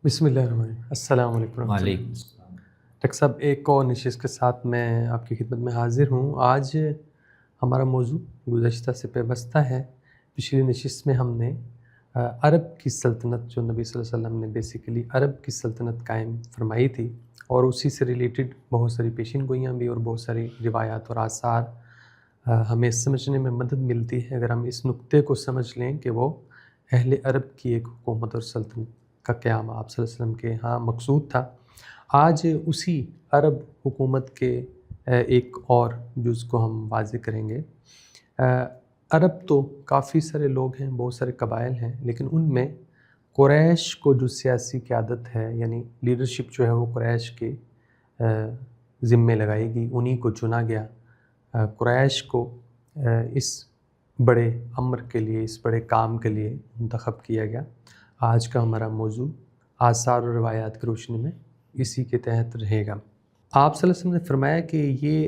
بسم اللہ الرحمن الرحیم۔ السلام علیکم ورحمۃ اللہ۔ وعلیکم السلام۔ ڈاکٹر صاحب، ایک اور نشست کے ساتھ میں آپ کی خدمت میں حاضر ہوں۔ آج ہمارا موضوع گزشتہ سے پیوستہ ہے۔ پچھلی نشست میں ہم نے عرب کی سلطنت، جو نبی صلی اللہ علیہ وسلم نے بیسیکلی عرب کی سلطنت قائم فرمائی تھی، اور اسی سے ریلیٹڈ بہت ساری پیشین گوئیاں بھی اور بہت ساری روایات اور آثار ہمیں سمجھنے میں مدد ملتی ہے اگر ہم اس نقطے کو سمجھ لیں کہ وہ اہل عرب کی ایک حکومت اور سلطنت کا قیام آپ صلی اللہ علیہ وسلم کے ہاں مقصود تھا۔ آج اسی عرب حکومت کے ایک اور جز کو ہم واضح کریں گے۔ عرب تو کافی سارے لوگ ہیں، بہت سارے قبائل ہیں، لیکن ان میں قریش کو جو سیاسی قیادت ہے، یعنی لیڈرشپ جو ہے وہ قریش کے ذمے لگائی گئی، انہی کو چنا گیا۔ قریش کو اس بڑے امر کے لیے، اس بڑے کام کے لیے منتخب کیا گیا۔ آج کا ہمارا موضوع آثار و روایات کی روشنی میں اسی کے تحت رہے گا۔ آپ صلی اللہ علیہ وسلم نے فرمایا کہ یہ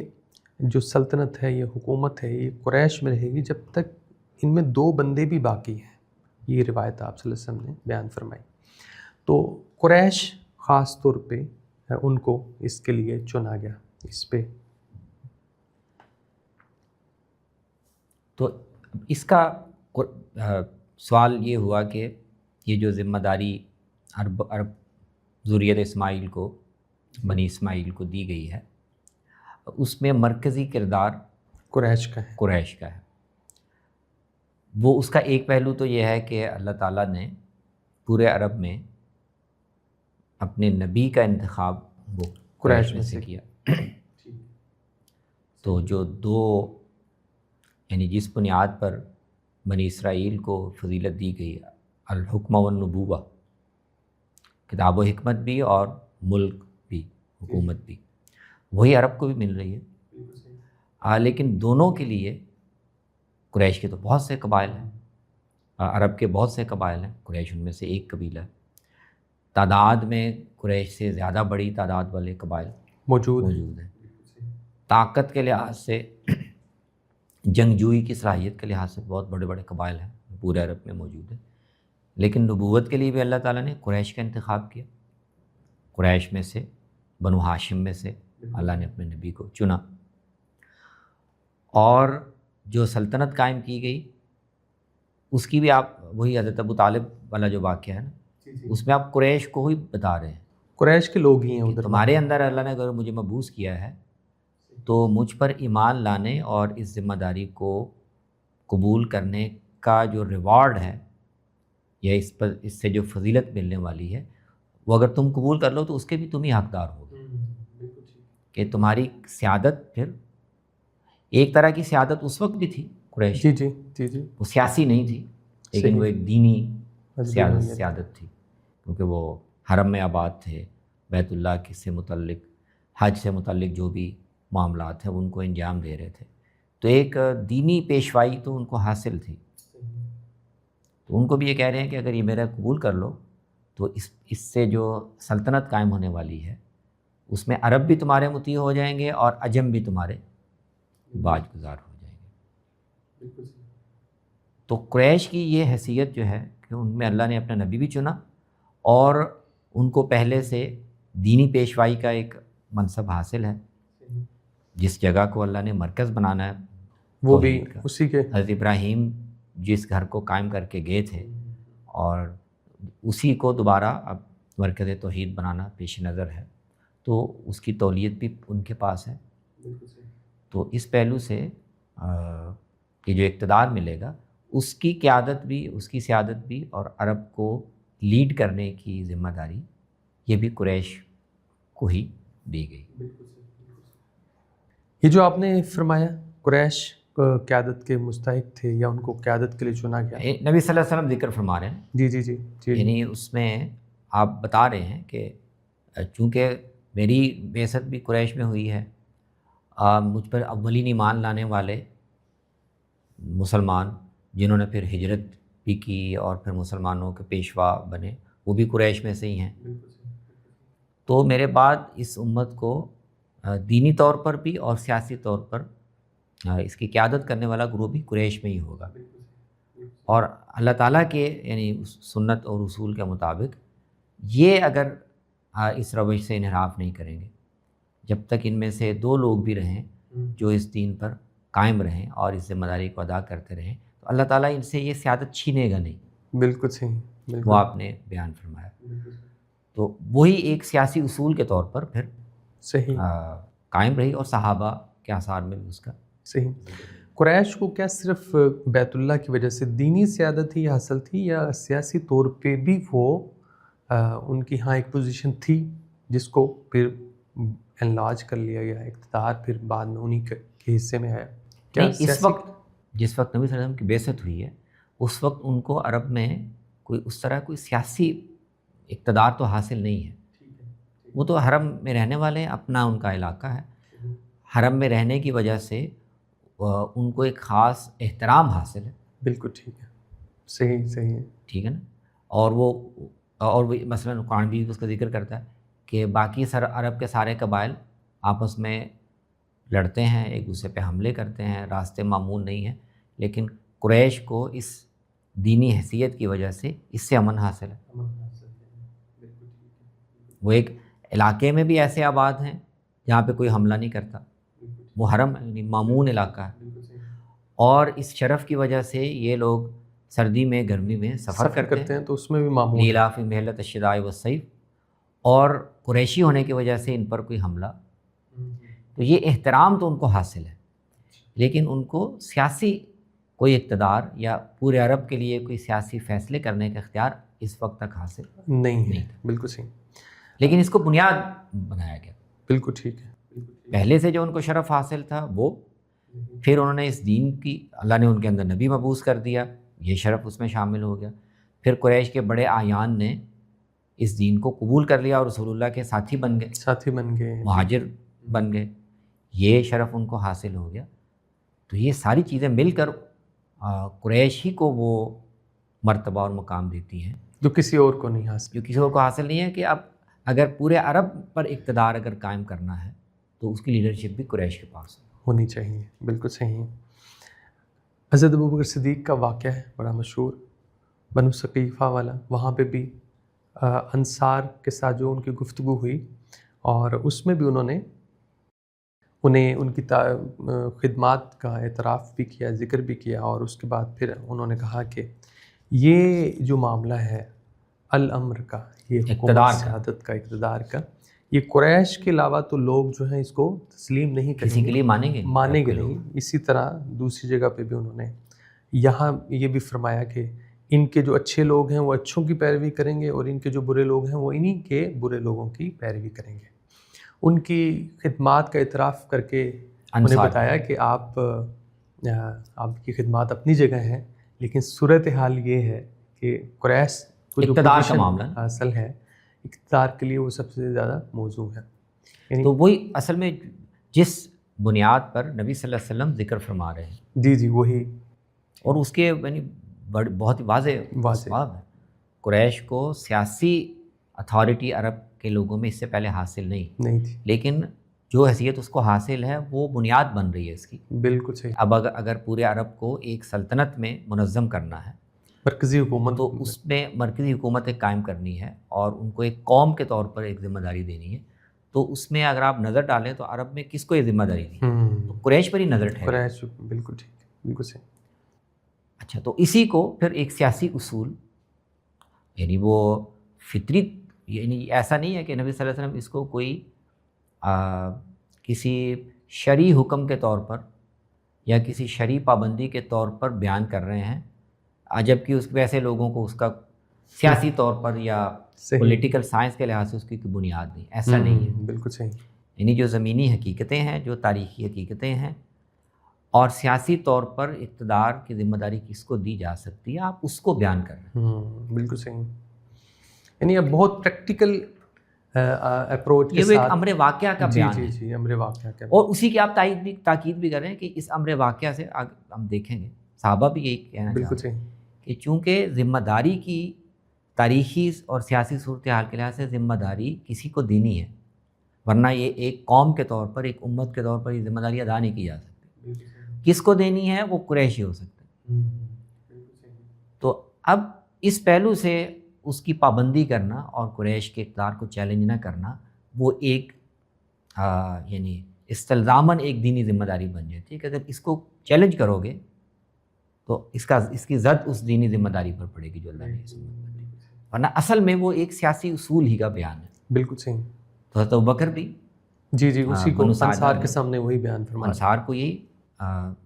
جو سلطنت ہے، یہ حکومت ہے، یہ قریش میں رہے گی جب تک ان میں 2 بندے بھی باقی ہیں۔ یہ روایت آپ صلی اللہ علیہ وسلم نے بیان فرمائی۔ تو قریش خاص طور پہ ان کو اس کے لیے چنا گیا۔ اس پہ تو اس کا سوال یہ ہوا کہ یہ جو ذمہ داری عرب ذریت اسماعیل کو، بنی اسماعیل کو دی گئی ہے، اس میں مرکزی کردار قریش کا ہے۔ وہ اس کا ایک پہلو تو یہ ہے کہ اللہ تعالیٰ نے پورے عرب میں اپنے نبی کا انتخاب وہ قریش میں سے کیا۔ تو جو 2 یعنی جس بنیاد پر بنی اسرائیل کو فضیلت دی گئی، الحکم والنبوہ، کتاب و حکمت بھی اور ملک بھی، حکومت بھی، وہی عرب کو بھی مل رہی ہے۔ لیکن دونوں کے لیے قریش کے تو بہت سے قبائل ہیں، عرب کے بہت سے قبائل ہیں، قریش ان میں سے ایک قبیلہ ہے۔ تعداد میں قریش سے زیادہ بڑی تعداد والے قبائل موجود ہیں۔ طاقت کے لحاظ سے، جنگجوئی کی صلاحیت کے لحاظ سے بہت بڑے بڑے قبائل ہیں، پورے عرب میں موجود ہیں۔ لیکن نبوت کے لیے بھی اللہ تعالیٰ نے قریش کا انتخاب کیا۔ قریش میں سے، بنو ہاشم میں سے اللہ نے اپنے نبی کو چنا، اور جو سلطنت قائم کی گئی اس کی بھی آپ وہی حضرت ابو طالب والا جو واقعہ ہے نا، اس میں آپ قریش کو ہی بتا رہے ہیں، قریش کے لوگ ہی ہیں ادھر۔ تمہارے اندر اللہ نے اگر مجھے مبعوث کیا ہے تو مجھ پر ایمان لانے اور اس ذمہ داری کو قبول کرنے کا جو ریوارڈ ہے، یا اس سے جو فضیلت ملنے والی ہے، وہ اگر تم قبول کر لو تو اس کے بھی تم ہی حقدار ہوگے، کہ تمہاری سیادت پھر ایک طرح کی سیادت اس وقت بھی تھی قریش، جی وہ سیاسی نہیں تھی، لیکن وہ ایک دینی سیادت تھی، کیونکہ وہ حرم میں آباد تھے، بیت اللہ کے سے متعلق، حج سے متعلق جو بھی معاملات ہیں ان کو انجام دے رہے تھے، تو ایک دینی پیشوائی تو ان کو حاصل تھی۔ تو ان کو بھی یہ کہہ رہے ہیں کہ اگر یہ میرا قبول کر لو تو اس سے جو سلطنت قائم ہونے والی ہے اس میں عرب بھی تمہارے مطیع ہو جائیں گے اور عجم بھی تمہارے باج گزار ہو جائیں گے۔ تو قریش کی یہ حیثیت جو ہے کہ ان میں اللہ نے اپنا نبی بھی چنا، اور ان کو پہلے سے دینی پیشوائی کا ایک منصب حاصل ہے۔ جس جگہ کو اللہ نے مرکز بنانا ہے وہ بھی اسی کے، حضرت ابراہیم جس گھر کو قائم کر کے گئے تھے، اور اسی کو دوبارہ اب مرکز توحید بنانا پیش نظر ہے، تو اس کی تولیت بھی ان کے پاس ہے۔ تو اس پہلو سے کہ جو اقتدار ملے گا اس کی قیادت بھی، اس کی سیادت بھی، اور عرب کو لیڈ کرنے کی ذمہ داری یہ بھی قریش کو ہی دی گئی۔ یہ جو آپ نے فرمایا قریش قیادت کے مستحق تھے یا ان کو قیادت کے لیے چنا گیا، نبی صلی اللہ علیہ وسلم ذکر فرما رہے ہیں۔ جی یعنی اس میں آپ بتا رہے ہیں کہ چونکہ میری بعثت بھی قریش میں ہوئی ہے، مجھ پر اولین ایمان لانے والے مسلمان جنہوں نے پھر ہجرت بھی کی اور پھر مسلمانوں کے پیشوا بنے، وہ بھی قریش میں سے ہی ہیں۔ تو میرے بعد اس امت کو دینی طور پر بھی اور سیاسی طور پر اس کی قیادت کرنے والا گروہ بھی قریش میں ہی ہوگا، اور اللہ تعالیٰ کے یعنی سنت اور اصول کے مطابق یہ اگر اس روش سے انحراف نہیں کریں گے، جب تک ان میں سے 2 لوگ بھی رہیں جو اس دین پر قائم رہیں اور اس ذمہ داری کو ادا کرتے رہیں، تو اللہ تعالیٰ ان سے یہ سیادت چھینے گا نہیں۔ بالکل صحیح، بالکل وہ آپ نے بیان فرمایا۔ تو وہی ایک سیاسی اصول کے طور پر پھر صحیح قائم رہی، اور صحابہ کے آثار میں بھی اس کا صحیح۔ قریش کو کیا صرف بیت اللہ کی وجہ سے دینی سیادت ہی حاصل تھی، یا سیاسی طور پہ بھی وہ ان کی ہاں ایک پوزیشن تھی جس کو پھر انلارج کر لیا گیا، اقتدار پھر بعد میں انہی کے حصے میں آیا؟ کیا نہیں، اس وقت جس وقت نبی صلی اللہ علیہ وسلم کی بعثت ہوئی ہے، اس وقت ان کو عرب میں کوئی اس طرح کوئی سیاسی اقتدار تو حاصل نہیں ہے۔ وہ تو حرم میں رہنے والے ہیں، اپنا ان کا علاقہ ہے، حرم میں رہنے کی وجہ سے ان کو ایک خاص احترام حاصل ہے۔ بالکل ٹھیک ہے، صحیح صحیح ہے، ٹھیک ہے نا۔ اور وہ مثلاً قرآن بھی اس کا ذکر کرتا ہے کہ باقی عرب کے سارے قبائل آپس میں لڑتے ہیں، ایک دوسرے پہ حملے کرتے ہیں، راستے معمول نہیں ہیں، لیکن قریش کو اس دینی حیثیت کی وجہ سے اس سے امن حاصل ہے۔ وہ ایک علاقے میں بھی ایسے آباد ہیں جہاں پہ کوئی حملہ نہیں کرتا، وہ حرم یعنی مامون علاقہ ہے، اور اس شرف کی وجہ سے یہ لوگ سردی میں گرمی میں سفر کرتے ہیں، تو اس میں بھی معمول لیلاف محلت الشتاء والصیف، اور قریشی ہونے کی وجہ سے ان پر کوئی حملہ، تو یہ احترام تو ان کو حاصل ہے، لیکن ان کو سیاسی کوئی اقتدار یا پورے عرب کے لیے کوئی سیاسی فیصلے کرنے کا اختیار اس وقت تک حاصل نہیں ہے۔ بالکل صحیح، لیکن اس کو بنیاد بنایا گیا۔ بالکل ٹھیک ہے۔ پہلے سے جو ان کو شرف حاصل تھا وہ، پھر انہوں نے اس دین کی، اللہ نے ان کے اندر نبی مبعوث کر دیا، یہ شرف اس میں شامل ہو گیا۔ پھر قریش کے بڑے اعیان نے اس دین کو قبول کر لیا اور رسول اللہ کے ساتھی بن گئے، مہاجر بن گئے، یہ شرف ان کو حاصل ہو گیا۔ تو یہ ساری چیزیں مل کر قریش ہی کو وہ مرتبہ اور مقام دیتی ہیں جو کسی اور کو نہیں حاصل، جو کسی اور کو حاصل نہیں ہے، کہ اب اگر پورے عرب پر اقتدار اگر قائم کرنا ہے تو اس کی لیڈرشپ بھی قریش کے پاس ہونی چاہیے۔ بالکل صحیح ہے۔ حضرت ابوبکر صدیق کا واقعہ ہے بڑا مشہور، بنو ثقیفہ والا، وہاں پہ بھی انصار کے ساتھ جو ان کی گفتگو ہوئی، اور اس میں بھی انہیں ان کی خدمات کا اعتراف بھی کیا، ذکر بھی کیا، اور اس کے بعد پھر انہوں نے کہا کہ یہ جو معاملہ ہے الامر کا، یہ اقتدار کا، سیادت کا، اقتدار کا، یہ قریش کے علاوہ تو لوگ جو ہیں اس کو تسلیم نہیں کریں گے، کسی کے لیے مانیں گے نہیں۔ اسی طرح دوسری جگہ پہ بھی انہوں نے یہاں یہ بھی فرمایا کہ ان کے جو اچھے لوگ ہیں وہ اچھوں کی پیروی کریں گے، اور ان کے جو برے لوگ ہیں وہ انہی کے برے لوگوں کی پیروی کریں گے۔ ان کی خدمات کا اعتراف کر کے انہیں بتایا کہ آپ کی خدمات اپنی جگہ ہیں، لیکن صورتحال یہ ہے کہ قریش کو جو اقتدار کا معاملہ حاصل ہے، اقتدار کے لیے وہ سب سے زیادہ موزوں ہے۔ تو وہی اصل میں جس بنیاد پر نبی صلی اللہ علیہ وسلم ذکر فرما رہے ہیں، جی وہی، اور اس کے یعنی بہت ہی واضح اسباب ہے۔ قریش کو سیاسی اتھارٹی عرب کے لوگوں میں اس سے پہلے حاصل نہیں تھی، لیکن جو حیثیت اس کو حاصل ہے وہ بنیاد بن رہی ہے اس کی۔ بالکل صحیح۔ اب اگر پورے عرب کو ایک سلطنت میں منظم کرنا ہے، مرکزی حکومت، تو اس میں مرکزی حکومت ایک قائم کرنی ہے، اور ان کو ایک قوم کے طور پر ایک ذمہ داری دینی ہے، تو اس میں اگر آپ نظر ڈالیں تو عرب میں کس کو یہ ذمہ داری دی؟ تو قریش پر ہی نظر ٹھہرے۔ قریش، بالکل ٹھیک، بالکل صحیح۔ اچھا، تو اسی کو پھر ایک سیاسی اصول، یعنی وہ فطری، یعنی ایسا نہیں ہے کہ نبی صلی اللہ علیہ وسلم اس کو کوئی کسی شرعی حکم کے طور پر یا کسی شرعی پابندی کے طور پر بیان کر رہے ہیں، جبکہ اس ویسے لوگوں کو اس کا سیاسی طور پر یا پولیٹیکل سائنس کے لحاظ سے اس کی کوئی بنیاد نہیں، ایسا نہیں ہے۔ بالکل صحیح۔ یعنی جو زمینی حقیقتیں ہیں، جو تاریخی حقیقتیں ہیں، اور سیاسی طور پر اقتدار کی ذمہ داری کس کو دی جا سکتی ہے، آپ اس کو بیان کر رہے ہیں۔ بالکل صحیح۔ یعنی اب بہت پریکٹیکل اپروچ کے یہ ساتھ ایک امر واقعہ کا بیان ہے، جی امر واقعہ کا، اور اسی کی آپ تاکید بھی کر رہے ہیں کہ اس امر واقعہ سے ہم دیکھیں گے صحابہ بھی یہی کہنا بالکل چاہتے ہیں صحیح، کہ چونکہ ذمہ داری کی تاریخی اور سیاسی صورتحال کے لحاظ سے ذمہ داری کسی کو دینی ہے، ورنہ یہ ایک قوم کے طور پر، ایک امت کے طور پر یہ ذمہ داری ادا نہیں کی جا سکتی۔ کس کو دینی ہے؟ وہ قریشی ہو سکتے ہیں۔ تو اب اس پہلو سے اس کی پابندی کرنا اور قریش کے اقتدار کو چیلنج نہ کرنا وہ ایک یعنی استلزاماً ایک دینی ذمہ داری بن جاتی ہے کہ اگر اس کو چیلنج کرو گے تو اس کی زد اس دینی ذمہ داری پر پڑے گی جو اللہ نے اس امت پر دی، ورنہ اصل میں وہ ایک سیاسی اصول ہی کا بیان ہے۔ بالکل صحیح۔ تو حضرت ابوبکر بھی جی اسی کو بنو سعدہ انصار کے میں سامنے وہی بیان فرمایا۔ انصار کو یہی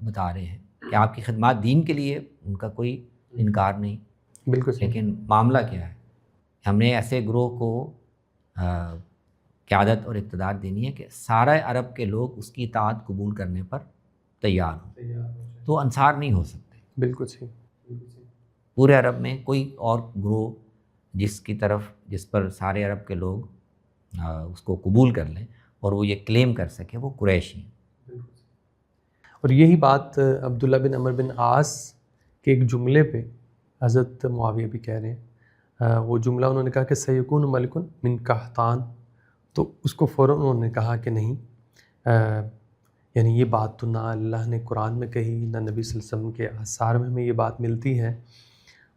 بتا رہے ہیں کہ آپ کی خدمات دین کے لیے ان کا کوئی انکار نہیں، بالکل صحیح۔ لیکن معاملہ کیا ہے، ہم نے ایسے گروہ کو قیادت اور اقتدار دینی ہے کہ سارے عرب کے لوگ اس کی اطاعت قبول کرنے پر تیار ہوں، تو انصار نہیں ہو سکتے۔ بالکل صحیح۔ پورے عرب میں کوئی اور گروہ جس پر سارے عرب کے لوگ اس کو قبول کر لیں اور وہ یہ کلیم کر سکے وہ قریش ہی ہیں۔ اور یہی بات عبداللہ بن عمر بن عاص کے ایک جملے پہ حضرت معاویہ بھی کہہ رہے ہیں۔ وہ جملہ انہوں نے کہا کہ سیکون ملک من قحطان، تو اس کو فوراً انہوں نے کہا کہ نہیں، یعنی یہ بات تو نہ اللہ نے قرآن میں کہی، نہ نبی صلی اللہ علیہ وسلم کے آثار میں ہمیں یہ بات ملتی ہے،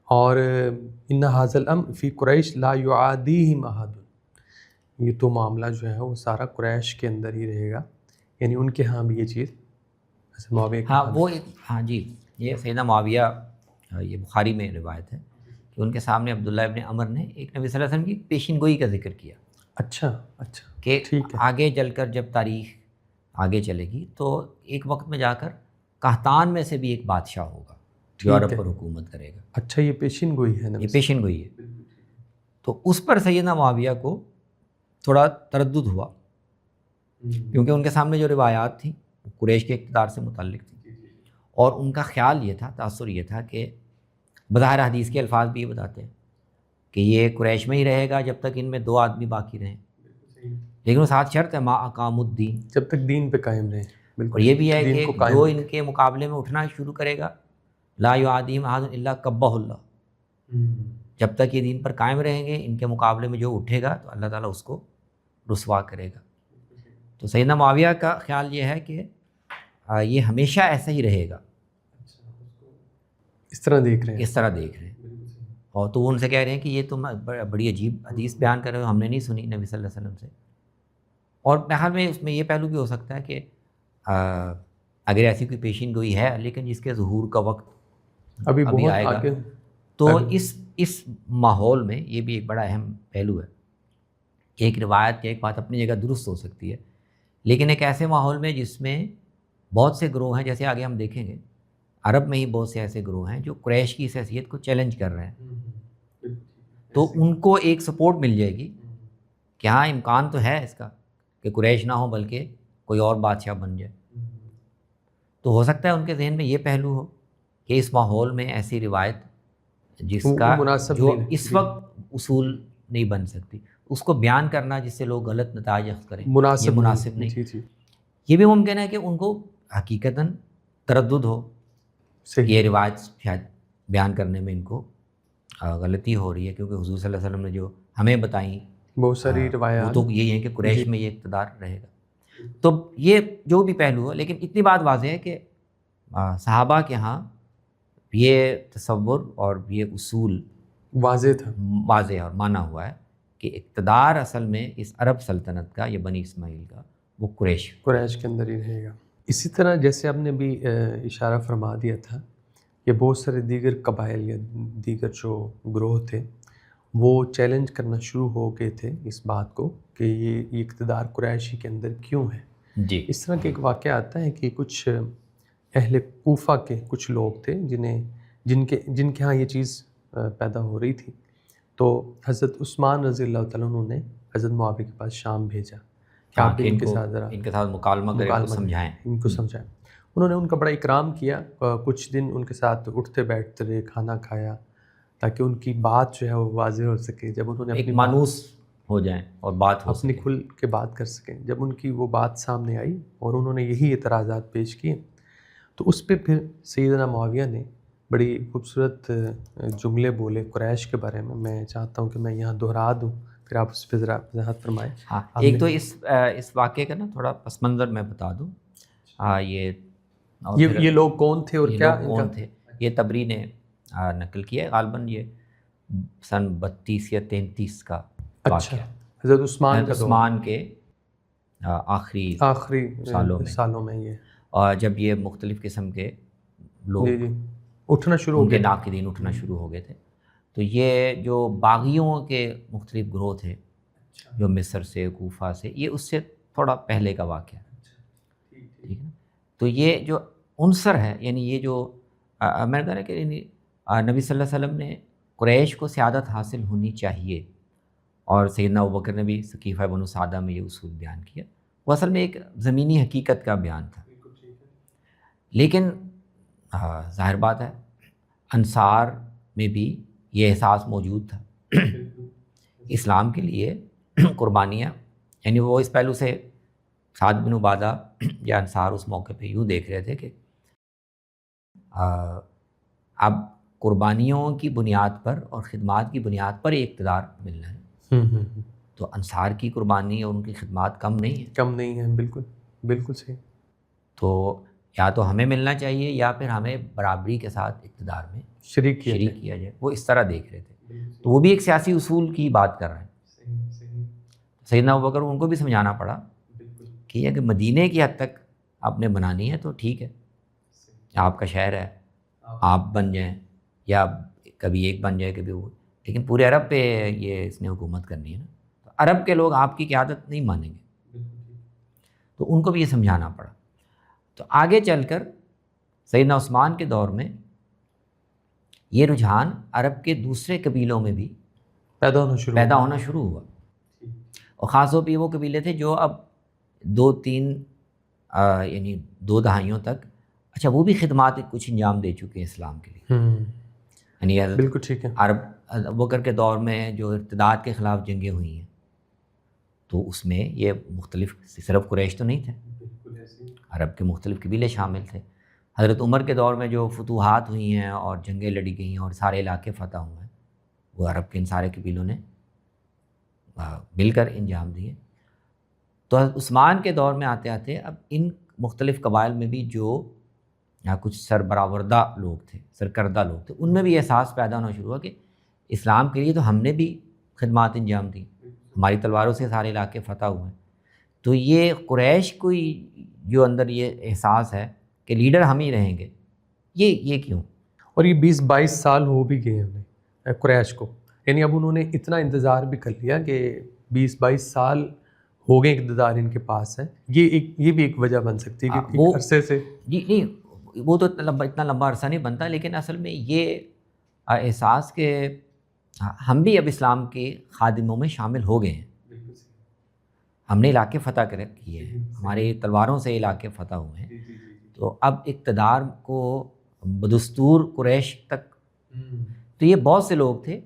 اور ان ھذا الامر فی قریش لا یعادیہ احد، یہ تو معاملہ جو ہے وہ سارا قریش کے اندر ہی رہے گا، یعنی ان کے ہاں بھی یہ چیز معاویہ کے ہاں وہ جی یہ سیدنا معاویہ، یہ بخاری میں روایت ہے کہ ان کے سامنے عبداللہ ابن عمر نے ایک نبی صلی اللہ علیہ وسلم کی پیشین گوئی کا ذکر کیا۔ اچھا کہ ٹھیک ہے۔ آگے چل کر جب تاریخ آگے چلے گی تو ایک وقت میں جا کر قحطان میں سے بھی ایک بادشاہ ہوگا جو عرب پر حکومت کرے گا۔ اچھا یہ پیشین گوئی ہے، یہ پیشین گوئی ہے۔ تو اس پر سیدنا معاویہ کو تھوڑا تردد ہوا، کیونکہ ان کے سامنے جو روایات تھیں قریش کے اقتدار سے متعلق تھیں، اور ان کا خیال یہ تھا، تاثر یہ تھا کہ بظاہر حدیث کے الفاظ بھی یہ بتاتے ہیں کہ یہ قریش میں ہی رہے گا جب تک ان میں 2 آدمی باقی رہیں، لیکن وہ ساتھ شرط ہے ما اقام الدین، جب تک دین پہ قائم رہیں۔ اور یہ بھی ہے کہ جو ان کے مقابلے میں اٹھنا شروع کرے گا لا یعادیہم احد الا کبہ اللہ، جب تک یہ دین پر قائم رہیں گے ان کے مقابلے میں جو اٹھے گا تو اللہ تعالیٰ اس کو رسوا کرے گا۔ تو سیدنا معاویہ کا خیال یہ ہے کہ یہ ہمیشہ ایسا ہی رہے گا، اس طرح دیکھ رہے ہیں، اس طرح دیکھ رہے ہیں۔ اور تو وہ ان سے کہہ رہے ہیں کہ یہ تم بڑی عجیب حدیث بیان کر رہے ہو، ہم نے نہیں سنی نبی صلی اللہ علیہ وسلم سے۔ اور بہرحال میں اس میں یہ پہلو بھی ہو سکتا ہے کہ اگر ایسی کوئی پیشین گوئی ہے لیکن جس کے ظہور کا وقت ابھی آئے گا، تو اس ماحول میں یہ بھی ایک بڑا اہم پہلو ہے۔ ایک روایت یا ایک بات اپنی جگہ درست ہو سکتی ہے، لیکن ایک ایسے ماحول میں جس میں بہت سے گروہ ہیں، جیسے آگے ہم دیکھیں گے عرب میں ہی بہت سے ایسے گروہ ہیں جو قریش کی اس حیثیت کو چیلنج کر رہے ہیں، تو ان کو ایک سپورٹ مل جائے گی کہ ہاں امکان تو ہے اس کا کہ قریش نہ ہو بلکہ کوئی اور بادشاہ بن جائے۔ تو ہو سکتا ہے ان کے ذہن میں یہ پہلو ہو کہ اس ماحول میں ایسی روایت جس کا جو اس وقت اصول نہیں بن سکتی، اس کو بیان کرنا جس سے لوگ غلط نتائج اخذ کریں، یہ مناسب نہیں۔ یہ بھی ممکن ہے کہ ان کو حقیقتاً تردد ہو، یہ روایت شاید بیان کرنے میں ان کو غلطی ہو رہی ہے، کیونکہ حضور صلی اللہ علیہ وسلم نے جو ہمیں بتائیں بہت ساری روایات، وہ تو یہی ہے کہ قریش میں یہ اقتدار رہے گا۔ تو یہ جو بھی پہلو ہے، لیکن اتنی بات واضح ہے کہ صحابہ کے ہاں یہ تصور اور یہ اصول واضح اور مانا ہوا ہے کہ اقتدار اصل میں اس عرب سلطنت کا یا بنی اسماعیل کا وہ قریش کے اندر ہی رہے گا۔ اسی طرح جیسے آپ نے بھی اشارہ فرما دیا تھا کہ بہت سارے دیگر قبائل یا دیگر جو گروہ تھے وہ چیلنج کرنا شروع ہو گئے تھے اس بات کو کہ یہ اقتدار قریشی کے اندر کیوں ہے۔ جی اس طرح کا ایک واقعہ آتا ہے کہ کچھ اہل کوفہ کے کچھ لوگ تھے جن کے ہاں یہ چیز پیدا ہو رہی تھی، تو حضرت عثمان رضی اللہ تعالیٰ عنہ نے حضرت معاویہ کے پاس شام بھیجا کہ آپ ان کے ساتھ مکالمہ کریں، ان کو سمجھائیں۔ انہوں نے ان کا بڑا اکرام کیا، کچھ دن ان کے ساتھ اٹھتے بیٹھتے رہے، کھانا کھایا تاکہ ان کی بات جو ہے وہ واضح ہو سکے، جب انہوں نے اپنی مانوس ہو جائیں اور بات ہو اپنی کھل کے بات کر سکیں۔ جب ان کی وہ بات سامنے آئی اور انہوں نے یہی اعتراضات پیش کیے، تو اس پہ پھر سیدنا معاویہ نے بڑی خوبصورت جملے بولے قریش کے بارے میں۔ میں چاہتا ہوں کہ میں یہاں دہرا دوں، پھر آپ اس پہ ذرا وضاحت فرمائیں۔ ہاں، ایک تو اس واقعے کا نا تھوڑا پس منظر میں بتا دوں۔ یہ لوگ کون تھے اور کیا کون تھے، یہ تبری نے نقل کیا ہے، غالباً یہ سن 32 یا 33 کا اچھا، واقعہ، حضرت عثمان کا دور، عثمان کے آخری سالوں میں یہ، اور جب یہ مختلف قسم کے لوگ جی اٹھنا شروع ان ہو کے گئے، ناقدین اٹھنا شروع ہو گئے تھے، تو یہ جو باغیوں کے مختلف گروہ تھے جو مصر سے، کوفہ سے، یہ اس سے تھوڑا پہلے کا واقعہ ہے، ٹھیک ہے نا؟ تو یہ جو عنصر ہے، یعنی یہ جو میں نے کہا نا کہ نبی صلی اللہ علیہ وسلم نے قریش کو سیادت حاصل ہونی چاہیے، اور سیدنا ابوبکر نے بھی سقیفہ بنو سعدہ میں یہ اصول بیان کیا، وہ اصل میں ایک زمینی حقیقت کا بیان تھا، لیکن ظاہر بات ہے انصار میں بھی یہ احساس موجود تھا اسلام کے لیے قربانیاں، یعنی وہ اس پہلو سے سعد بن عبادہ یا انصار اس موقع پہ یوں دیکھ رہے تھے کہ اب قربانیوں کی بنیاد پر اور خدمات کی بنیاد پر یہ اقتدار ملنا ہے، تو انصار کی قربانی اور ان کی خدمات کم نہیں ہیں، بالکل صحیح، تو یا تو ہمیں ملنا چاہیے یا پھر ہمیں برابری کے ساتھ اقتدار میں شریک کیا جائے، وہ اس طرح دیکھ رہے تھے، تو وہ بھی ایک سیاسی اصول کی بات کر رہے ہیں۔ سیدنا ابوبکر ان کو بھی سمجھانا پڑا کہ اگر مدینے کی حد تک آپ نے بنانی ہے تو ٹھیک ہے، آپ کا شہر ہے، آپ بن جائیں یا کبھی ایک بن جائے کبھی وہ، لیکن پورے عرب پہ یہ اس نے حکومت کرنی ہے نا، تو عرب کے لوگ آپ کی قیادت نہیں مانیں گے، تو ان کو بھی یہ سمجھانا پڑا۔ تو آگے چل کر سیدنا عثمان کے دور میں یہ رجحان عرب کے دوسرے قبیلوں میں بھی پیدا ہونا شروع ہوا، اور خاص طور پہ وہ قبیلے تھے جو اب 2-3 یعنی 2 دہائیوں تک اچھا وہ بھی خدمات کچھ انجام دے چکے ہیں اسلام کے لیے، یعنی بالکل ٹھیک ہے، عرب ابوبکر کے دور میں جو ارتداد کے خلاف جنگیں ہوئی ہیں تو اس میں یہ مختلف، صرف قریش تو نہیں تھے، عرب کے مختلف قبیلے شامل تھے۔ حضرت عمر کے دور میں جو فتوحات ہوئی ہیں اور جنگیں لڑی گئی ہیں اور سارے علاقے فتح ہوئے ہیں، وہ عرب کے ان سارے قبیلوں نے مل کر انجام دیے۔ تو حضرت عثمان کے دور میں آتے آتے اب ان مختلف قبائل میں بھی جو کچھ سربراوردہ لوگ تھے، سرکردہ لوگ تھے، ان میں بھی احساس پیدا ہونا شروع ہوا کہ اسلام کے لیے تو ہم نے بھی خدمات انجام دی، ہماری تلواروں سے سارے علاقے فتح ہوئے ہیں، تو یہ قریش کو جو اندر یہ احساس ہے کہ لیڈر ہم ہی رہیں گے، یہ کیوں؟ اور یہ 20-22 سال ہو بھی گئے ہمیں قریش کو، یعنی اب انہوں نے اتنا انتظار بھی کر لیا کہ 20-22 سال ہو گئے اقتدار ان کے پاس ہے، یہ بھی ایک وجہ بن سکتی ہے کہ ایک عرصے سے، جی نہیں وہ تو اتنا لمبا عرصہ نہیں بنتا، لیکن اصل میں یہ احساس کہ ہم بھی اب اسلام کے خادموں میں شامل ہو گئے ہیں، ہم نے علاقے فتح کیے ہیں، ہمارے تلواروں سے علاقے فتح ہوئے ہیں، تو اب اقتدار کو بدستور قریش تک، تو یہ بہت سے لوگ تھے،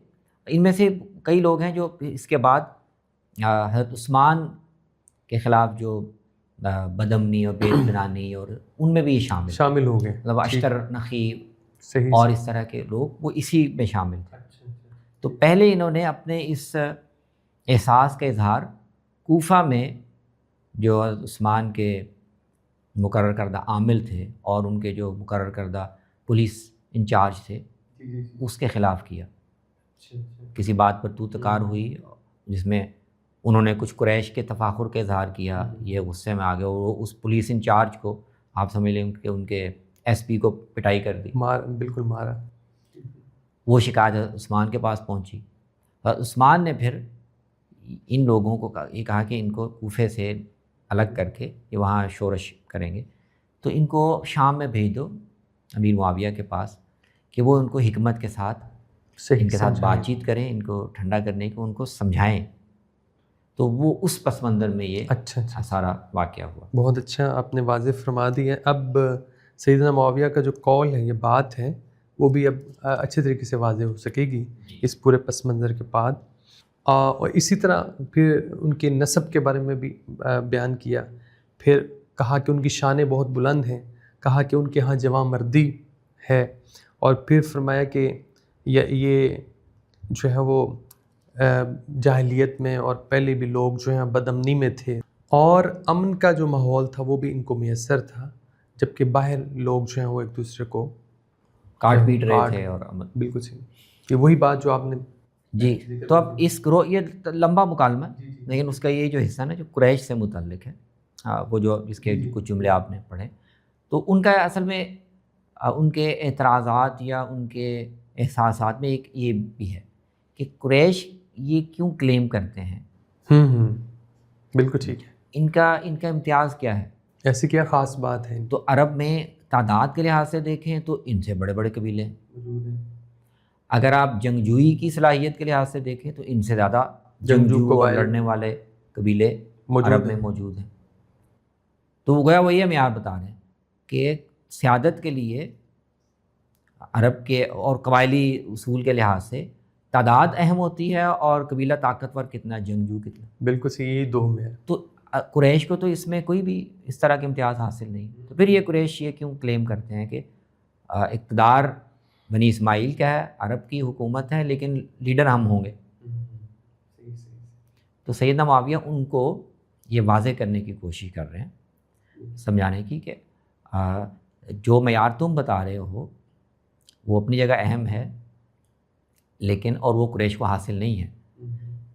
ان میں سے کئی لوگ ہیں جو اس کے بعد حضرت عثمان کے خلاف جو بدامنی اور بے اطمینانی اور ان میں بھی یہ شامل ہو گئے، مطلب اشتر نخی اور اس طرح کے لوگ وہ اسی میں شامل تھے۔ تو پہلے انہوں نے اپنے اس احساس کا اظہار کوفہ میں جو عثمان کے مقرر کردہ عامل تھے اور ان کے جو مقرر کردہ پولیس انچارج تھے اس کے خلاف کیا، کسی بات پر تو تکار ہوئی جس میں انہوں نے کچھ قریش کے تفاخر کا اظہار کیا، یہ غصے میں آ گئے اور اس پولیس انچارج کو آپ سمجھ لیں کہ ان کے ایس پی کو پٹائی کر دی، بالکل مارا، وہ شکایت عثمان کے پاس پہنچی، اور عثمان نے پھر ان لوگوں کو یہ کہا کہ ان کو کوفے سے الگ کر کے یہ وہاں شورش کریں گے، تو ان کو شام میں بھیج دو امیر معاویہ کے پاس کہ وہ ان کو حکمت کے ساتھ ان کے ساتھ بات چیت کریں، ان کو ٹھنڈا کرنے کو ان کو سمجھائیں، تو وہ اس پس منظر میں یہ اچھا سارا واقعہ ہوا۔ بہت اچھا آپ نے واضح فرما دی ہے۔ اب سیدنا معاویہ کا جو قول ہے، یہ بات ہے، وہ بھی اب اچھے طریقے سے واضح ہو سکے گی اس پورے پس منظر کے بعد، اور اسی طرح پھر ان کے نسب کے بارے میں بھی بیان کیا، پھر کہا کہ ان کی شانیں بہت بلند ہیں، کہا کہ ان کے ہاں جواں مردی ہے، اور پھر فرمایا کہ یہ جو ہے وہ جاہلیت میں اور پہلے بھی لوگ جو ہیں بدامنی میں تھے، اور امن کا جو ماحول تھا وہ بھی ان کو میسر تھا، جبکہ باہر لوگ جو ہیں وہ ایک دوسرے کو کاٹ پیٹ رہے تھے اور بالکل صحیح۔ یہ وہی بات جو آپ نے جی تو اب اس یہ لمبا مکالمہ ہے، لیکن اس کا یہ جو حصہ نا جو قریش سے متعلق ہے، وہ جو اس کے کچھ جملے آپ نے پڑھے، تو ان کا اصل میں ان کے اعتراضات یا ان کے احساسات میں ایک یہ بھی ہے کہ قریش یہ کیوں کلیم کرتے ہیں، بالکل ٹھیک ہے، ان کا امتیاز کیا ہے، ایسی کیا خاص بات ہے؟ تو عرب میں تعداد کے لحاظ سے دیکھیں تو ان سے بڑے بڑے قبیلے ہیں، اگر آپ جنگجوئی کی صلاحیت کے لحاظ سے دیکھیں تو ان سے زیادہ جنگجو اور لڑنے والے قبیلے عرب میں موجود ہیں۔ تو گویا وہ یہ معیار بتا رہے ہیں کہ سیادت کے لیے عرب کے اور قبائلی اصول کے لحاظ سے تعداد اہم ہوتی ہے اور قبیلہ طاقتور کتنا، جنگجو کتنا، بالکل صحیح، یہی دو میں ہے۔ تو قریش کو تو اس میں کوئی بھی اس طرح کے امتیاز حاصل نہیں، تو پھر یہ قریش یہ کیوں کلیم کرتے ہیں کہ اقتدار بنی اسماعیل کا ہے، عرب کی حکومت ہے، لیکن لیڈر ہم ہوں گے۔ تو سیدنا معاویہ ان کو یہ واضح کرنے کی کوشش کر رہے ہیں، سمجھانے کی کہ جو معیار تم بتا رہے ہو وہ اپنی جگہ اہم ہے، لیکن اور وہ قریش کو حاصل نہیں ہے،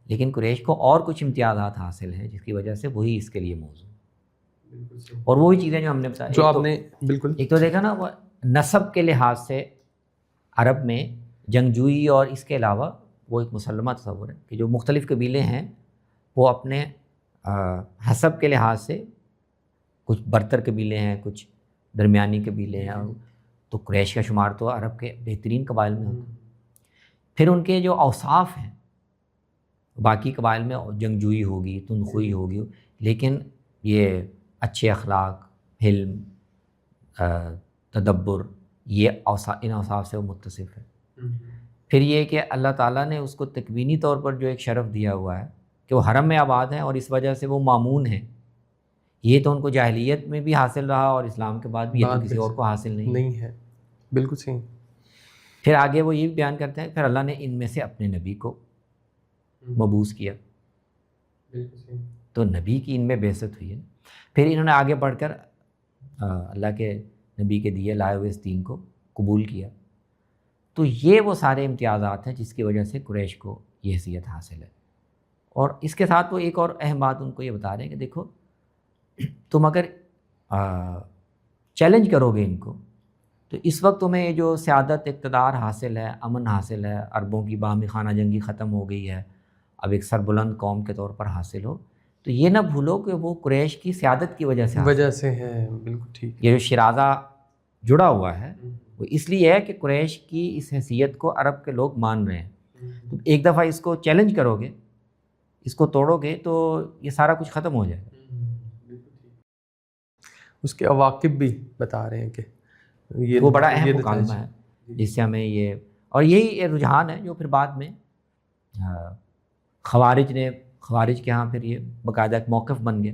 لیکن قریش کو اور کچھ امتیازات حاصل ہیں جس کی وجہ سے وہی اس کے لیے موضوع، اور وہی چیزیں جو ہم نے بتائی، جو آپ نے بالکل ایک تو دیکھا نا، وہ نسب کے لحاظ سے عرب میں جنگجوئی اور اس کے علاوہ وہ ایک مسلمہ تصور ہے کہ جو مختلف قبیلے ہیں وہ اپنے حسب کے لحاظ سے کچھ برتر قبیلے ہیں، کچھ درمیانی قبیلے ہیں، تو قریش کا شمار تو عرب کے بہترین قبائل میں ہوتا ہے۔ پھر ان کے جو اوصاف ہیں باقی قبائل میں جنگجوئی ہوگی، تندخوئی ہوگی، لیکن یہ اچھے اخلاق، حلم، تدبر، یہ ان اوصاف سے وہ متصف ہے۔ پھر یہ کہ اللہ تعالیٰ نے اس کو تکوینی طور پر جو ایک شرف دیا ہوا ہے کہ وہ حرم میں آباد ہیں اور اس وجہ سے وہ مامون ہیں، یہ تو ان کو جاہلیت میں بھی حاصل رہا اور اسلام کے بعد بھی یہ تو کسی اور کو حاصل نہیں ہے۔ بالکل صحیح۔ پھر آگے وہ یہ بھی بیان کرتے ہیں پھر اللہ نے ان میں سے اپنے نبی کو مبعوث کیا، تو نبی کی ان میں بعثت ہوئی ہے۔ پھر انہوں نے آگے بڑھ کر اللہ کے نبی کے دیے لائے ہوئے اس دین کو قبول کیا، تو یہ وہ سارے امتیازات ہیں جس کی وجہ سے قریش کو یہ حیثیت حاصل ہے۔ اور اس کے ساتھ وہ ایک اور اہم بات ان کو یہ بتا رہے ہیں کہ دیکھو تم اگر چیلنج کرو گے ان کو تو اس وقت تمہیں یہ جو سیادت، اقتدار حاصل ہے، امن حاصل ہے، عربوں کی باہمی خانہ جنگی ختم ہو گئی ہے، اب ایک سربلند قوم کے طور پر حاصل ہو، تو یہ نہ بھولو کہ وہ قریش کی سیادت کی وجہ سے ہے۔ بالکل ٹھیک۔ یہ جو شرازہ جڑا ہوا ہے وہ اس لیے ہے کہ قریش کی اس حیثیت کو عرب کے لوگ مان رہے ہیں، تو ایک دفعہ اس کو چیلنج کرو گے، اس کو توڑو گے تو یہ سارا کچھ ختم ہو جائے گا۔ اس کے عواقب بھی بتا رہے ہیں کہ یہ وہ بڑا اہم مکالمہ ہے جس سے ہمیں یہ، اور یہی رجحان ہے جو پھر بعد میں خوارج کے ہاں پھر یہ باقاعدہ ایک موقف بن گیا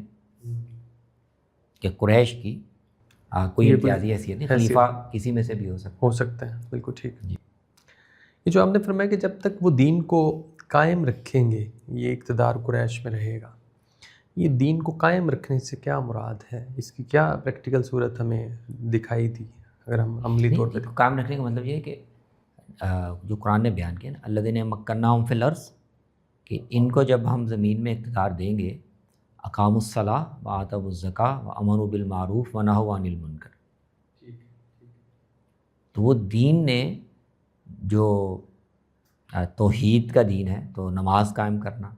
کہ قریش کی کوئی امتیازی حیثیت نہیں، خلیفہ کسی میں سے بھی ہو سکتا ہے۔ بالکل ٹھیک۔ یہ جو آپ نے فرمایا کہ جب تک وہ دین کو قائم رکھیں گے یہ اقتدار قریش میں رہے گا، یہ دین کو قائم رکھنے سے کیا مراد ہے؟ اس کی کیا پریکٹیکل صورت ہمیں دکھائی دی اگر ہم عملی طور پہ؟ قائم رکھنے کا مطلب یہ ہے کہ جو قرآن نے بیان کیا نا، الذین مکناہم فی الارض، کہ ان کو جب ہم زمین میں اقتدار دیں گے، اقاموا الصلاۃ وآتوا الزکاۃ وامروا بالمعروف ونہوا عن المنکر، تو وہ دین نے جو توحید کا دین ہے، تو نماز قائم کرنا،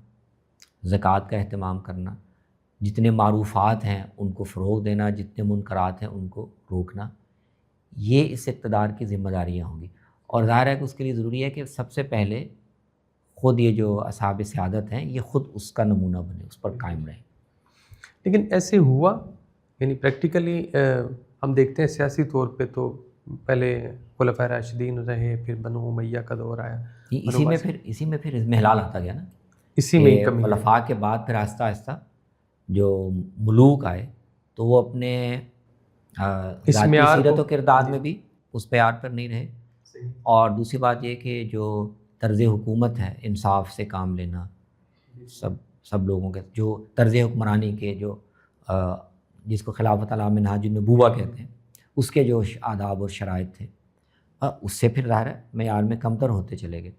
زکوٰۃ کا اہتمام کرنا، جتنے معروفات ہیں ان کو فروغ دینا، جتنے منکرات ہیں ان کو روکنا، یہ اس اقتدار کی ذمہ داریاں ہوں گی۔ اور ظاہر ہے کہ اس کے لیے ضروری ہے کہ سب سے پہلے خود یہ جو اصحاب سیادت ہیں یہ خود اس کا نمونہ بنے، اس پر قائم رہیں۔ لیکن ایسے ہوا، یعنی پریکٹیکلی ہم دیکھتے ہیں سیاسی طور پہ تو پہلے خلفائے راشدین رہے، پھر بنو امیہ کا دور آیا، اسی میں پھر اضمحلال آتا گیا نا، اسی میں خلفاء کے بعد پھر آہستہ آہستہ جو ملوک آئے تو وہ اپنے ذاتی سیرت و کردار میں بھی اس پیار پر نہیں رہے، اور دوسری بات یہ کہ جو طرز حکومت ہے، انصاف سے کام لینا، سب لوگوں کے جو طرز حکمرانی کے جو جس کو خلافت علی منہاج النبوہ کہتے ہیں، اس کے جو آداب اور شرائط تھے اس سے پھر ظاہر ہے معیار میں کمتر ہوتے چلے گئے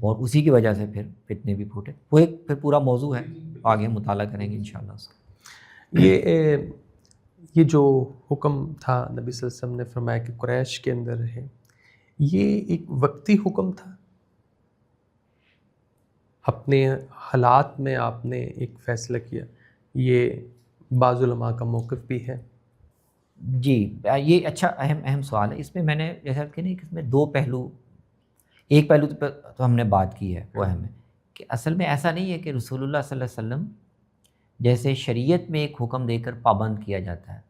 اور اسی کی وجہ سے پھر فتنے بھی پھوٹے. وہ ایک پھر پورا موضوع ہے, آگے مطالعہ کریں گے انشاءاللہ اس کا. یہ جو حکم تھا نبی صلی اللہ علیہ وسلم نے فرمایا کہ قریش کے اندر رہے, یہ ایک وقتی حکم تھا؟ اپنے حالات میں آپ نے ایک فیصلہ کیا, یہ بعض علماء کا موقف بھی ہے. جی یہ اچھا اہم سوال ہے. اس میں نے جیسا کہ نہیں کہ اس میں دو پہلو, ایک پہلو تو ہم نے بات کی ہے وہ اہم ہے کہ اصل میں ایسا نہیں ہے کہ رسول اللہ صلی اللہ علیہ وسلم جیسے شریعت میں ایک حکم دے کر پابند کیا جاتا ہے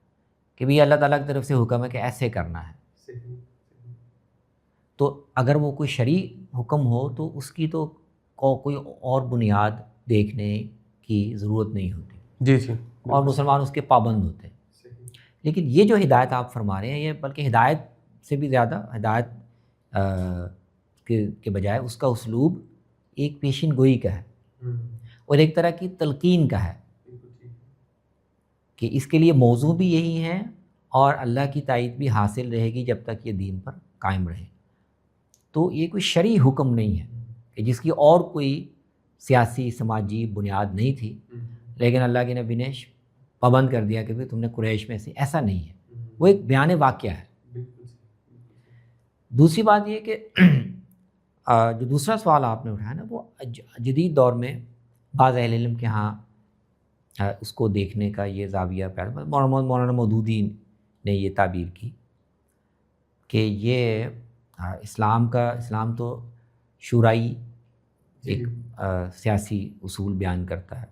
کہ بھی اللہ تعالیٰ کی طرف سے حکم ہے کہ ایسے کرنا ہے, تو اگر وہ کوئی شرعی حکم ہو تو اس کی تو کوئی اور بنیاد دیکھنے کی ضرورت نہیں ہوتی. جی جی, اور مسلمان اس کے پابند ہوتے ہیں. لیکن یہ جو ہدایت آپ فرما رہے ہیں یہ بلکہ ہدایت سے بھی زیادہ ہدایت کے بجائے اس کا اسلوب ایک پیشین گوئی کا ہے اور ایک طرح کی تلقین کا ہے کہ اس کے لیے موضوع بھی یہی ہے اور اللہ کی تائید بھی حاصل رہے گی جب تک یہ دین پر قائم رہے. تو یہ کوئی شرعی حکم نہیں ہے کہ جس کی اور کوئی سیاسی سماجی بنیاد نہیں تھی, لیکن اللہ کے نبی نے پابند کر دیا کہ تم نے قریش میں سے, ایسا نہیں ہے. وہ ایک بیان واقعہ ہے. دوسری بات یہ کہ جو دوسرا سوال آپ نے اٹھایا نا, وہ جدید دور میں بعض اہل علم کے ہاں اس کو دیکھنے کا یہ زاویہ پیدا, مولانا مودودی نے یہ تعبیر کی کہ یہ اسلام تو شورائی ایک سیاسی اصول بیان کرتا ہے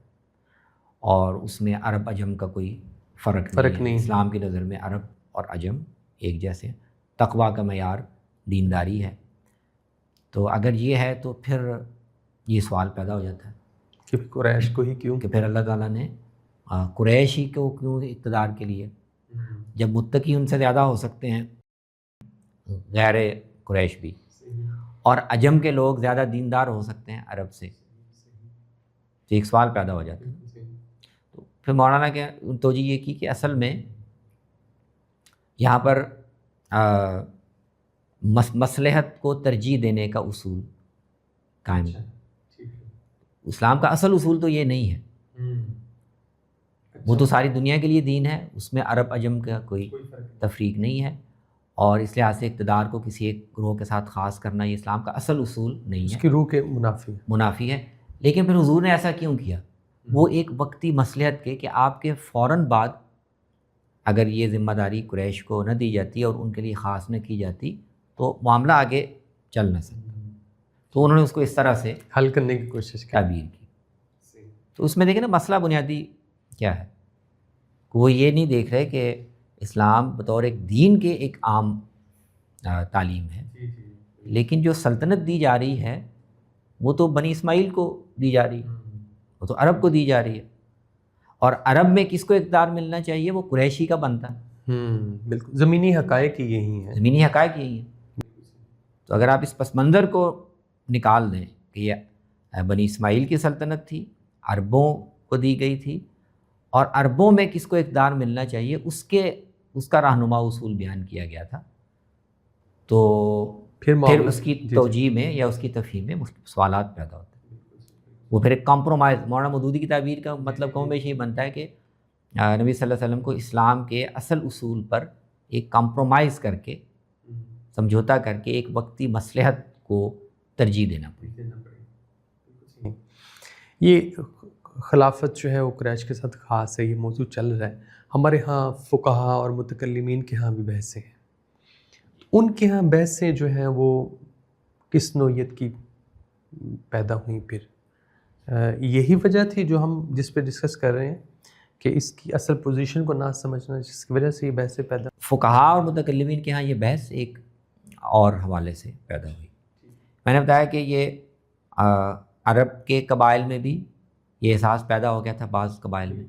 اور اس میں عرب عجم کا کوئی فرق نہیں ہے. اسلام کی نظر میں عرب اور عجم ایک جیسے, تقویٰ کا معیار دینداری ہے. تو اگر یہ ہے تو پھر یہ سوال پیدا ہو جاتا ہے کہ قریش کو ہی کیوں, کہ پھر اللہ تعالیٰ نے قریش ہی کو کیوں اقتدار کے لیے, جب متقی ان سے زیادہ ہو سکتے ہیں غیر قریش بھی, اور عجم کے لوگ زیادہ دیندار ہو سکتے ہیں عرب سے, تو ایک سوال پیدا ہو جاتا ہے. تو پھر مولانا کے توجہ یہ کی کہ اصل میں یہاں پر مصلحت کو ترجیح دینے کا اصول قائم ہے. اسلام کا اصل اصول تو یہ نہیں ہے, وہ تو ساری دنیا کے لیے دین ہے, اس میں عرب عجم کا کوئی تفریق نہیں ہے, اور اس لحاظ سے اقتدار کو کسی ایک گروہ کے ساتھ خاص کرنا یہ اسلام کا اصل اصول نہیں ہے, اس کی روح کے منافی ہے. لیکن پھر حضور نے ایسا کیوں کیا؟ وہ ایک وقتی مصلحت کے کہ آپ کے فوراً بعد اگر یہ ذمہ داری قریش کو نہ دی جاتی اور ان کے لیے خاص نہ کی جاتی تو معاملہ آگے چل نہ سکتا. تو انہوں نے اس کو اس طرح سے حل کرنے کی کوشش کی, تعبیر کی. تو اس میں دیکھیں نا مسئلہ بنیادی کیا ہے, وہ یہ نہیں دیکھ رہے کہ اسلام بطور ایک دین کے ایک عام تعلیم ہے, لیکن جو سلطنت دی جا رہی ہے وہ تو بنی اسماعیل کو دی جا رہی ہے, وہ تو عرب کو دی جا رہی ہے, اور عرب میں کس کو اقتدار ملنا چاہیے وہ قریشی کا بنتا ہے. بالکل, زمینی حقائق یہی ہیں, زمینی حقائق یہی ہیں. تو اگر آپ اس پس منظر کو نکال دیں کہ یہ بنی اسماعیل کی سلطنت تھی, عربوں کو دی گئی تھی, اور عربوں میں کس کو اقتدار ملنا چاہیے اس کا رہنما اصول بیان کیا گیا تھا, تو پھر اس کی توجیہ میں یا اس کی تفہیم میں سوالات پیدا ہوتے ہیں. وہ پھر ایک کمپرومائز, مولانا مودودی کی تعبیر کا مطلب کم بیش یہ بنتا ہے کہ نبی صلی اللہ علیہ وسلم کو اسلام کے اصل اصول پر ایک کمپرومائز کر کے, سمجھوتا کر کے ایک وقتی مصلحت کو ترجیح دینا پڑے. یہ خلافت جو ہے وہ قریش کے ساتھ خاص ہے, یہ موضوع چل رہا ہے. ہمارے ہاں فقہا اور متکلمین کے ہاں بھی بحثیں ہیں. ان کے ہاں بحثیں جو ہیں وہ کس نوعیت کی پیدا ہوئیں؟ پھر یہی وجہ تھی جو ہم جس پہ ڈسکس کر رہے ہیں کہ اس کی اصل پوزیشن کو نہ سمجھنا, جس کی وجہ سے یہ بحثیں پیدا. فقہا اور متکلمین کے ہاں یہ بحث ایک اور حوالے سے پیدا ہوئی. میں نے بتایا کہ یہ عرب کے قبائل میں بھی یہ احساس پیدا ہو گیا تھا, بعض قبائل میں.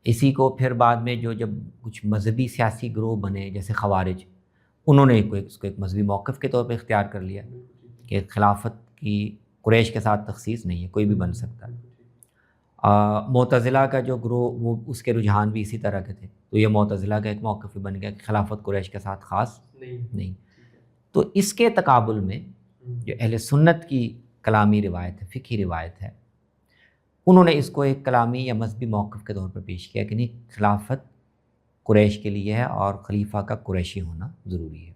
اسی کو پھر بعد میں جب کچھ مذہبی سیاسی گروہ بنے جیسے خوارج, انہوں نے اس کو ایک مذہبی موقف کے طور پہ اختیار کر لیا کہ خلافت کی قریش کے ساتھ تخصیص نہیں ہے, کوئی بھی بن سکتا ہے. معتزلہ کا جو گروہ وہ اس کے رجحان بھی اسی طرح کے تھے، تو یہ معتزلہ کا ایک موقف بن گیا کہ خلافت قریش کے ساتھ خاص نہیں۔ تو اس کے تقابل میں جو اہل سنت کی کلامی روایت ہے، فقہی روایت ہے، انہوں نے اس کو ایک کلامی یا مذہبی موقف کے طور پر پیش کیا کہ نہیں، خلافت قریش کے لیے ہے اور خلیفہ کا قریشی ہونا ضروری ہے۔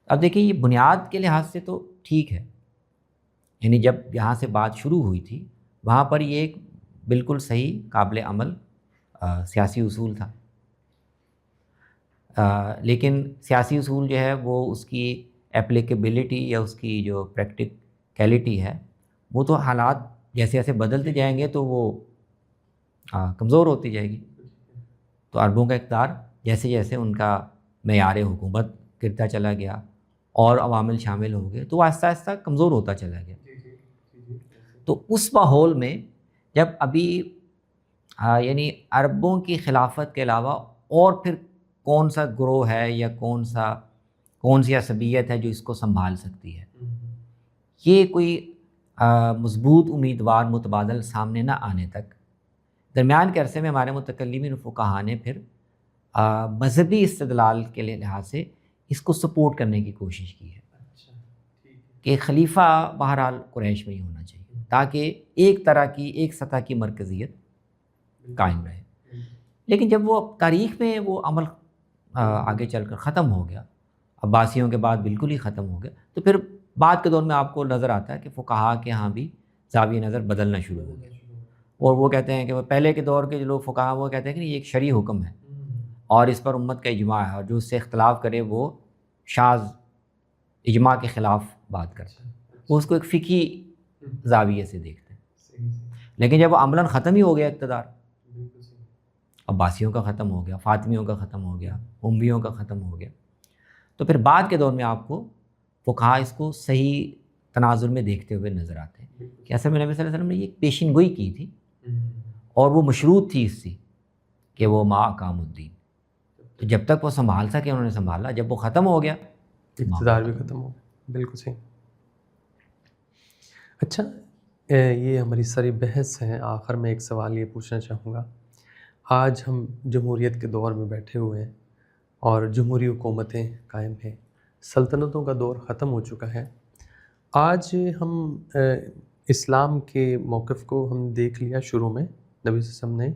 اب دیکھیں یہ بنیاد کے لحاظ سے تو ٹھیک ہے، یعنی جب یہاں سے بات شروع ہوئی تھی وہاں پر یہ ایک بالکل صحیح قابل عمل سیاسی اصول تھا، لیکن سیاسی اصول جو ہے وہ اس کی اپلیکیبلٹی یا اس کی جو پریکٹیکیلٹی ہے وہ تو حالات جیسے جیسے بدلتے جائیں گے تو وہ کمزور ہوتی جائے گی۔ تو عربوں کا اقتدار جیسے جیسے ان کا معیار حکومت گرتا چلا گیا اور عوامل شامل ہو گئے تو وہ آہستہ آہستہ کمزور ہوتا چلا گیا۔ تو اس ماحول میں جب ابھی یعنی عربوں کی خلافت کے علاوہ اور پھر کون سا گروہ ہے یا کون سی عصبیت ہے جو اس کو سنبھال سکتی ہے، یہ کوئی مضبوط امیدوار متبادل سامنے نہ آنے تک درمیان کے عرصے میں ہمارے متکلمین فقہا نے پھر مذہبی استدلال کے لحاظ سے اس کو سپورٹ کرنے کی کوشش کی ہے کہ خلیفہ بہرحال قریش میں ہی ہونا چاہیے تاکہ ایک طرح کی ایک سطح کی مرکزیت قائم رہے۔ لیکن جب وہ تاریخ میں وہ عمل آگے چل کر ختم ہو گیا، عباسیوں کے بعد بالکل ہی ختم ہو گیا، تو پھر بعد کے دور میں آپ کو نظر آتا ہے کہ فقہا کے ہاں بھی زاویہ نظر بدلنا شروع ہو گیا، اور وہ کہتے ہیں کہ وہ پہلے کے دور کے جو لوگ فقہا وہ کہتے ہیں کہ یہ ایک شرعی حکم ہے اور اس پر امت کا اجماع ہے، اور جو اس سے اختلاف کرے وہ شاذ اجماع کے خلاف بات کرتا ہے، وہ اس کو ایک فقہی زاویے سے دیکھتے ہیں۔ لیکن جب وہ عملاً ختم ہی ہو گیا اقتدار، عباسیوں کا ختم ہو گیا، فاطمیوں کا ختم ہو گیا، امویوں کا ختم ہو گیا، تو پھر بعد کے دور میں آپ کو فقہا اس کو صحیح تناظر میں دیکھتے ہوئے نظر آتے ہیں کہ اصل میں نبی صلی اللہ علیہ وسلم نے یہ پیشین گوئی کی تھی اور وہ مشروط تھی اس سے کہ وہ ما اقام الدین، تو جب تک وہ سنبھال سکے انہوں نے سنبھالا، جب وہ ختم ہو گیا اقتدار بھی ختم ہو گیا۔ بالکل صحیح۔ اچھا، یہ ہماری ساری بحث ہے، آخر میں ایک سوال یہ پوچھنا چاہوں گا، آج ہم جمہوریت کے دور میں بیٹھے ہوئے ہیں اور جمہوری حکومتیں قائم ہیں، سلطنتوں کا دور ختم ہو چکا ہے، آج ہم اسلام کے موقف کو ہم دیکھ لیا، شروع میں نبی صلی اللہ علیہ وسلم نے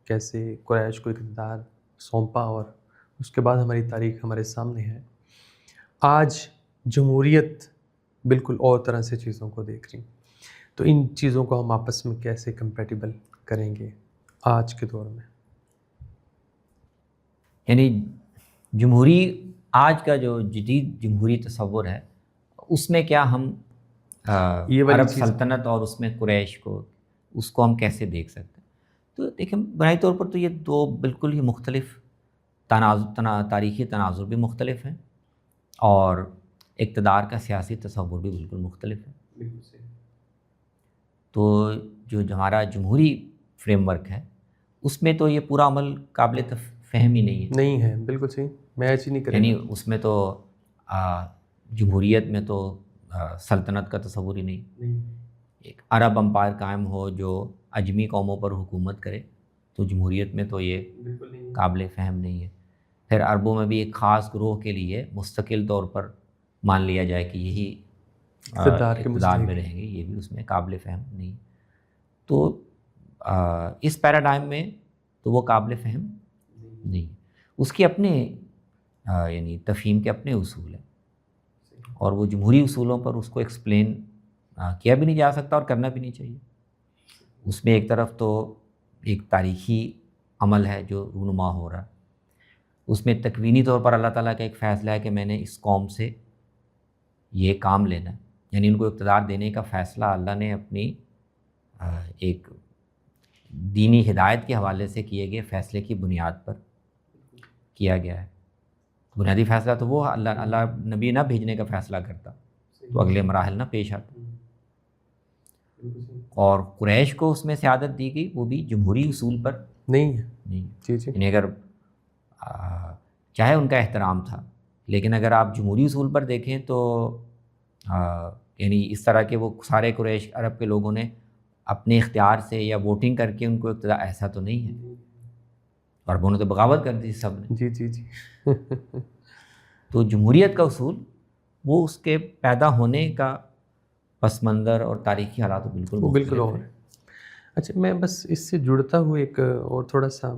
کیسے قریش کو اقتدار سونپا اور اس کے بعد ہماری تاریخ ہمارے سامنے ہے۔ آج جمہوریت بالکل اور طرح سے چیزوں کو دیکھ رہی، تو ان چیزوں کو ہم آپس میں کیسے کمپیٹیبل کریں گے آج کے دور میں؟ یعنی جمہوری آج کا جو جدید جمہوری تصور ہے اس میں کیا ہم عرب سلطنت اور اس میں قریش کو اس کو ہم کیسے دیکھ سکتے ہیں؟ تو دیکھیں بنیادی طور پر تو یہ دو بالکل ہی مختلف تاریخی تناظر بھی مختلف ہیں اور اقتدار کا سیاسی تصور بھی بالکل مختلف ہے۔ تو جو ہمارا جمہوری فریم ورک ہے اس میں تو یہ پورا عمل قابل فہم ہی نہیں ہے۔ بالکل صحیح، میچ ہی نہیں کرے، یعنی اس میں تو جمہوریت میں تو سلطنت کا تصور ہی نہیں، ایک عرب امپائر قائم ہو جو اجمی قوموں پر حکومت کرے، تو جمہوریت میں تو یہ قابل فہم نہیں ہے۔ پھر عربوں میں بھی ایک خاص گروہ کے لیے مستقل طور پر مان لیا جائے کہ یہی اقتدار میں رہیں گے، یہ بھی اس میں قابل فہم نہیں۔ تو اس پیراڈائم میں تو وہ قابل فہم نہیں، اس کے اپنے یعنی تفہیم کے اپنے اصول ہیں اور وہ جمہوری اصولوں پر اس کو ایکسپلین کیا بھی نہیں جا سکتا اور کرنا بھی نہیں چاہیے۔ اس میں ایک طرف تو ایک تاریخی عمل ہے جو رونما ہو رہا ہے، اس میں تکوینی طور پر اللہ تعالیٰ کا ایک فیصلہ ہے کہ میں نے اس قوم سے یہ کام لینا ہے، یعنی ان کو اقتدار دینے کا فیصلہ اللہ نے اپنی ایک دینی ہدایت کے حوالے سے کیے گئے فیصلے کی بنیاد پر کیا گیا ہے۔ بنیادی فیصلہ تو وہ اللہ نبی نہ بھیجنے کا فیصلہ کرتا تو اگلے مراحل نہ پیش آتے، اور قریش کو اس میں سیادت دی گئی، وہ بھی جمہوری اصول پر نہیں ہے۔ یعنی اگر چاہے ان کا احترام تھا، لیکن اگر آپ جمہوری اصول پر دیکھیں تو یعنی اس طرح کے وہ سارے قریش عرب کے لوگوں نے اپنے اختیار سے یا ووٹنگ کر کے ان کو اقتدار، ایسا تو نہیں ہے. عربوں نے تو بغاوت کر دی سب نے. جی جی جی. تو جمہوریت کا اصول وہ اس کے پیدا ہونے کا پس منظر اور تاریخی حالات بالکل وہ بالکل اور ہے. اچھا میں بس اس سے جڑتا ہوا ایک اور تھوڑا سا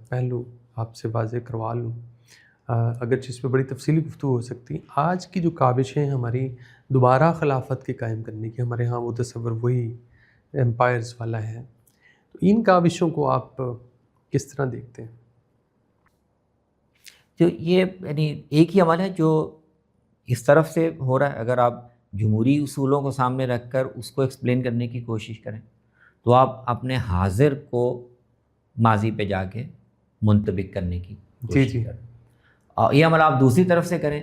پہلو آپ سے واضح کروا لوں، اگرچہ اس پہ بڑی تفصیلی گفتگو ہو سکتی. آج کی جو کاوشیں ہماری دوبارہ خلافت کے قائم کرنے کی، ہمارے ہاں وہ تصور وہی امپائرز والا ہے، تو ان کاوشوں کو آپ کس طرح دیکھتے ہیں؟ تو یہ یعنی ایک ہی عمل ہے جو اس طرف سے ہو رہا ہے. اگر آپ جمہوری اصولوں کو سامنے رکھ کر اس کو ایکسپلین کرنے کی کوشش کریں تو آپ اپنے حاضر کو ماضی پہ جا کے منطبق کرنے کی کوشش کریں. اور یہ عمل آپ دوسری طرف سے کریں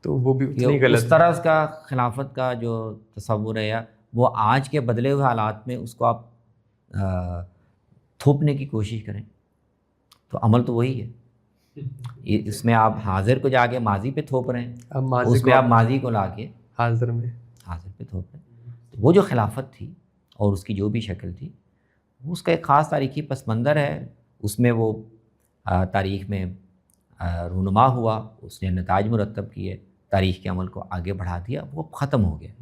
تو وہ بھی اتنی غلط. اس طرح کا خلافت کا جو تصور ہے، یا وہ آج کے بدلے ہوئے حالات میں اس کو آپ تھوپنے کی کوشش کریں، تو عمل تو وہی ہے. اس میں آپ حاضر کو جا کے ماضی پہ تھوپ رہے ہیں، اس میں آپ ماضی کو لا کے حاضر پہ تھوپ رہے ہیں. وہ جو خلافت تھی اور اس کی جو بھی شکل تھی، اس کا ایک خاص تاریخی پس منظر ہے. اس میں وہ تاریخ میں رونما ہوا، اس نے نتائج مرتب کیے، تاریخ کے عمل کو آگے بڑھا دیا، وہ ختم ہو گیا.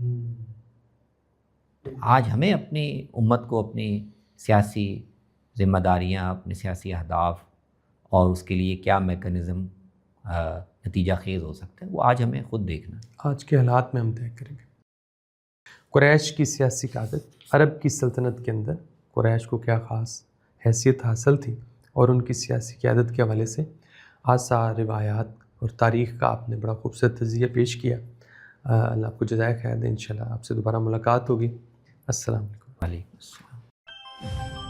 آج ہمیں اپنی امت کو اپنی سیاسی ذمہ داریاں، اپنے سیاسی اہداف اور اس کے لیے کیا میکانزم نتیجہ خیز ہو سکتا ہے، وہ آج ہمیں خود دیکھنا ہے. آج کے حالات میں ہم طے کریں گے. قریش کی سیاسی قیادت، عرب کی سلطنت کے اندر قریش کو کیا خاص حیثیت حاصل تھی، اور ان کی سیاسی قیادت کے حوالے سے آثار، روایات اور تاریخ کا آپ نے بڑا خوبصورت تجزیہ پیش کیا. اللہ آپ کو جزائے خیر دے. انشاءاللہ آپ سے دوبارہ ملاقات ہوگی. السلام علیکم. وعلیکم السلام.